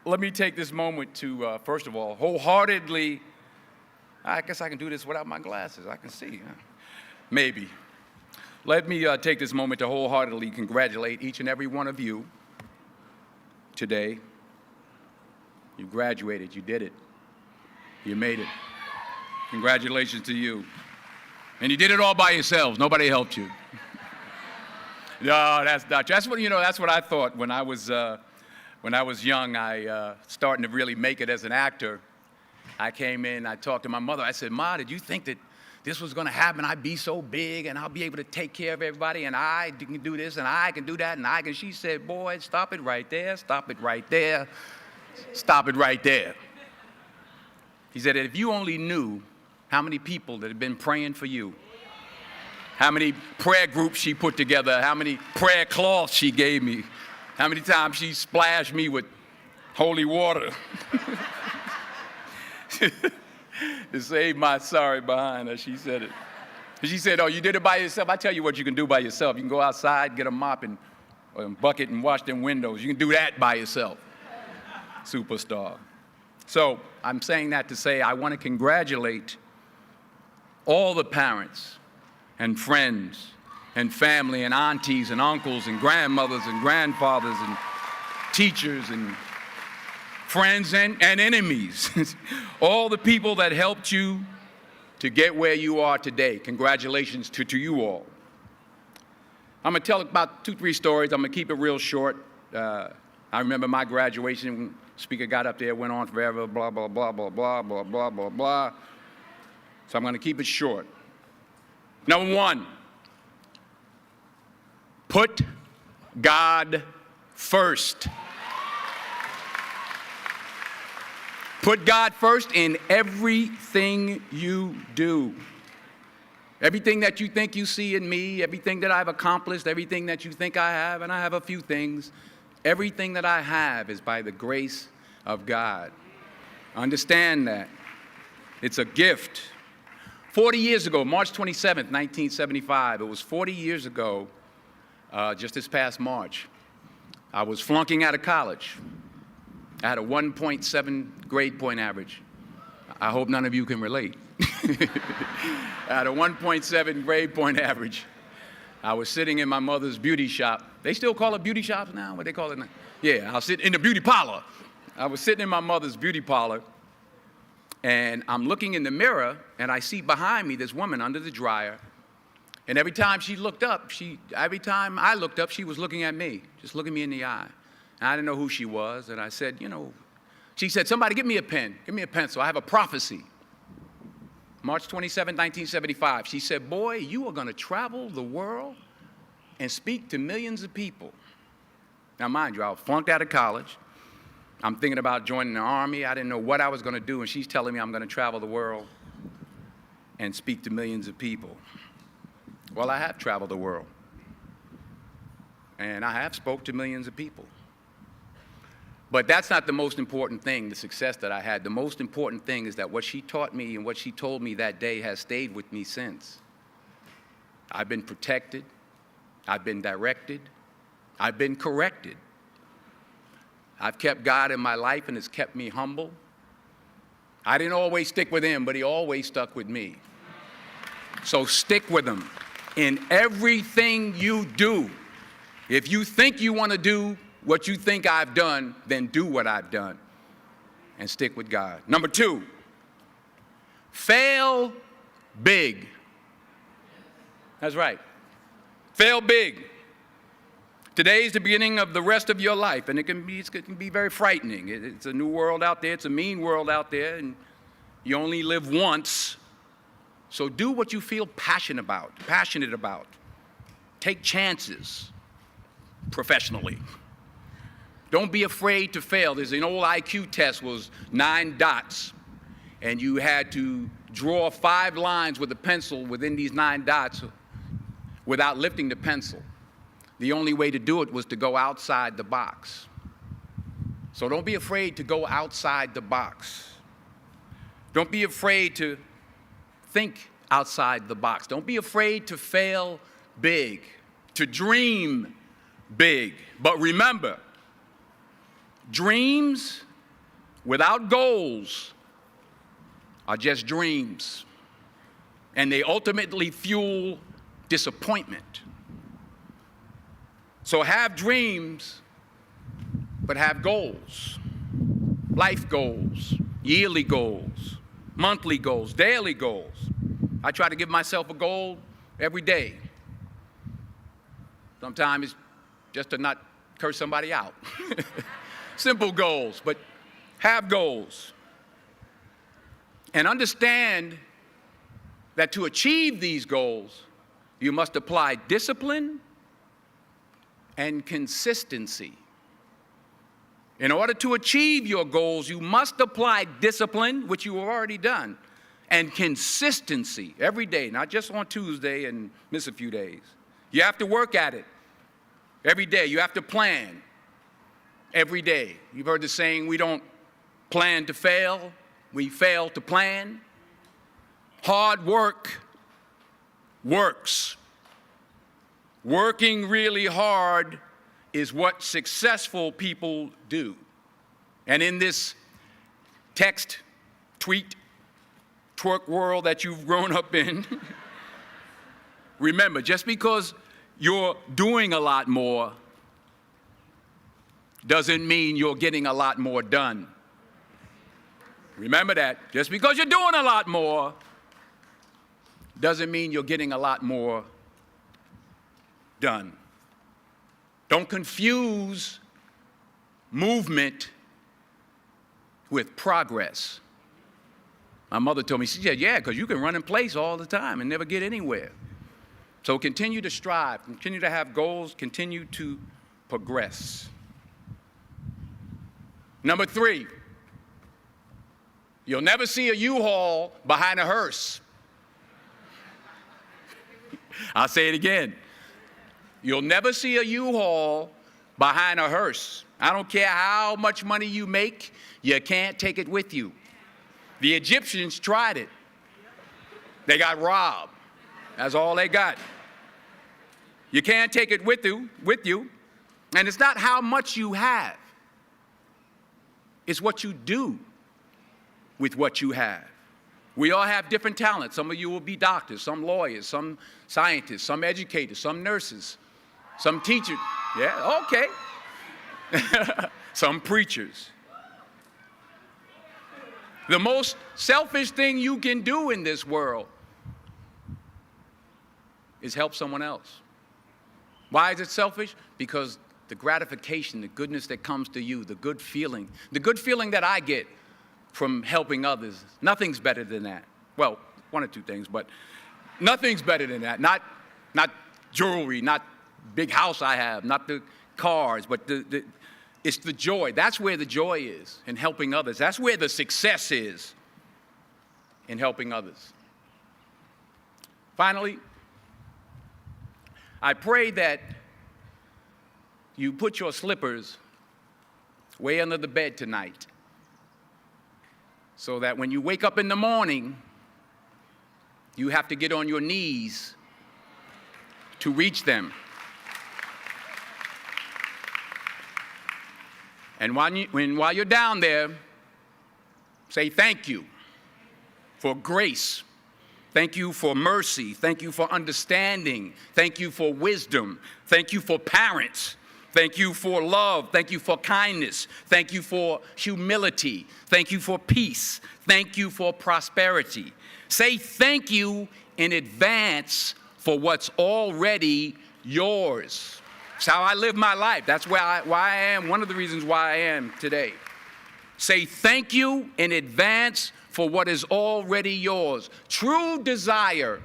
let me take this moment to, first of all, wholeheartedly, I guess I can do this without my glasses. I can see. Maybe. Let me take this moment to wholeheartedly congratulate each and every one of you today. You graduated. You did it. You made it. Congratulations to you. And you did it all by yourselves. Nobody helped you. No, that's not true. That's what I thought when I was young. Starting to really make it as an actor. I came in, I talked to my mother. I said, Ma, did you think that this was going to happen? I'd be so big and I'll be able to take care of everybody and I can do this and I can do that and I can. She said, boy, stop it right there. Stop it right there. Stop it right there. He said, if you only knew how many people that have been praying for you, how many prayer groups she put together, how many prayer cloths she gave me, how many times she splashed me with holy water to save my sorry behind her. She said it. She said, oh, you did it by yourself? I tell you what you can do by yourself. You can go outside, get a mop and a bucket and wash them windows. You can do that by yourself. Superstar. So I'm saying that to say I want to congratulate all the parents and friends and family and aunties and uncles and grandmothers and grandfathers and teachers and friends and enemies, all the people that helped you to get where you are today. Congratulations to you all. I'm going to tell about 2-3 stories. I'm going to keep it real short. I remember my graduation. Speaker got up there, went on forever, blah, blah, blah, blah, blah, blah, blah, blah, blah. So I'm going to keep it short. Number 1, put God first. Put God first in everything you do. Everything that you think you see in me, everything that I've accomplished, everything that you think I have, and I have a few things, everything that I have is by the grace of God. Understand that. It's a gift. 40 years ago, March 27th, 1975, it was 40 years ago, just this past March, I was flunking out of college. I had a 1.7 grade point average. I hope none of you can relate. I had a 1.7 grade point average. I was sitting in my mother's beauty shop. They still call it beauty shops now? What they call it now? Yeah, I was sitting in the beauty parlor. I was sitting in my mother's beauty parlor, and I'm looking in the mirror, and I see behind me this woman under the dryer. And every time she looked up, every time I looked up, she was looking at me, just looking me in the eye. And I didn't know who she was, and I said, she said, somebody give me a pen, give me a pencil, I have a prophecy. March 27, 1975, she said, boy, you are going to travel the world and speak to millions of people. Now, mind you, I was flunked out of college. I'm thinking about joining the army. I didn't know what I was going to do, and she's telling me I'm going to travel the world and speak to millions of people. Well, I have traveled the world, and I have spoke to millions of people. But that's not the most important thing, the success that I had. The most important thing is that what she taught me and what she told me that day has stayed with me since. I've been protected. I've been directed. I've been corrected. I've kept God in my life, and it's kept me humble. I didn't always stick with him, but he always stuck with me. So stick with him in everything you do. If you think you want to do what you think I've done, then do what I've done and stick with God. Number 2, fail big. That's right. Fail big. Today is the beginning of the rest of your life, and it can be very frightening. It's a new world out there. It's a mean world out there, and you only live once. So do what you feel passionate about. Take chances professionally. Don't be afraid to fail. There's an old IQ test, was 9 dots, and you had to draw 5 lines with a pencil within these 9 dots without lifting the pencil. The only way to do it was to go outside the box. So don't be afraid to go outside the box. Don't be afraid to think outside the box. Don't be afraid to fail big, to dream big. But remember, dreams without goals are just dreams, and they ultimately fuel disappointment. So have dreams, but have goals. Life goals, yearly goals, monthly goals, daily goals. I try to give myself a goal every day. Sometimes it's just to not curse somebody out. Simple goals, but have goals. And understand that to achieve these goals, you must apply discipline and consistency. In order to achieve your goals, you must apply discipline, which you have already done, and consistency every day, not just on Tuesday and miss a few days. You have to work at it every day. You have to plan every day. You've heard the saying, we don't plan to fail, we fail to plan. Hard work works. Working really hard is what successful people do. And in this text, tweet, twerk world that you've grown up in, remember, just because you're doing a lot more doesn't mean you're getting a lot more done. Remember that. Just because you're doing a lot more doesn't mean you're getting a lot more done. Don't confuse movement with progress. My mother told me, she said, yeah, because you can run in place all the time and never get anywhere. So continue to strive, continue to have goals, continue to progress. Number 3, you'll never see a U-Haul behind a hearse. I'll say it again. You'll never see a U-Haul behind a hearse. I don't care how much money you make, you can't take it with you. The Egyptians tried it. They got robbed. That's all they got. You can't take it with you. And it's not how much you have. It's what you do with what you have. We all have different talents. Some of you will be doctors, some lawyers, some scientists, some educators, some nurses, some teachers. Yeah, okay. Some preachers. The most selfish thing you can do in this world is help someone else. Why is it selfish? Because the gratification, the goodness that comes to you, the good feeling that I get from helping others, nothing's better than that. Well, one or two things, but nothing's better than that. Not jewelry, not big house I have, not the cars, but it's the joy. That's where the joy is, in helping others. That's where the success is, in helping others. Finally, I pray that you put your slippers way under the bed tonight, so that when you wake up in the morning, you have to get on your knees to reach them. And while you're down there, say thank you for grace. Thank you for mercy. Thank you for understanding. Thank you for wisdom. Thank you for parents. Thank you for love. Thank you for kindness. Thank you for humility. Thank you for peace. Thank you for prosperity. Say thank you in advance for what's already yours. It's how I live my life. That's why I am, one of the reasons why I am today. Say thank you in advance for what is already yours. True desire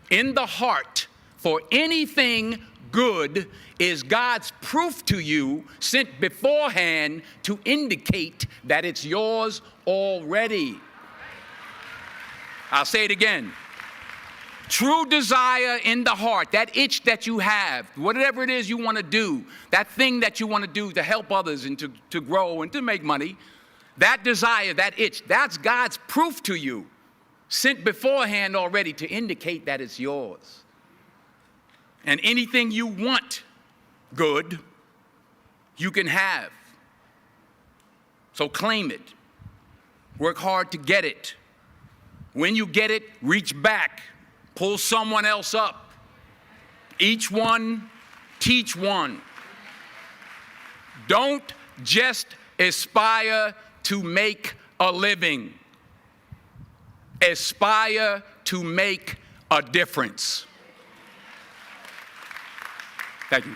in the heart for anything good is God's proof to you, sent beforehand to indicate that it's yours already. I'll say it again. True desire in the heart, that itch that you have, whatever it is you want to do, that thing that you want to do to help others and to grow and to make money, that desire, that itch, that's God's proof to you, sent beforehand already to indicate that it's yours. And anything you want good, you can have. So claim it. Work hard to get it. When you get it, reach back. Pull someone else up. Each one, teach one. Don't just aspire to make a living. Aspire to make a difference. Thank you.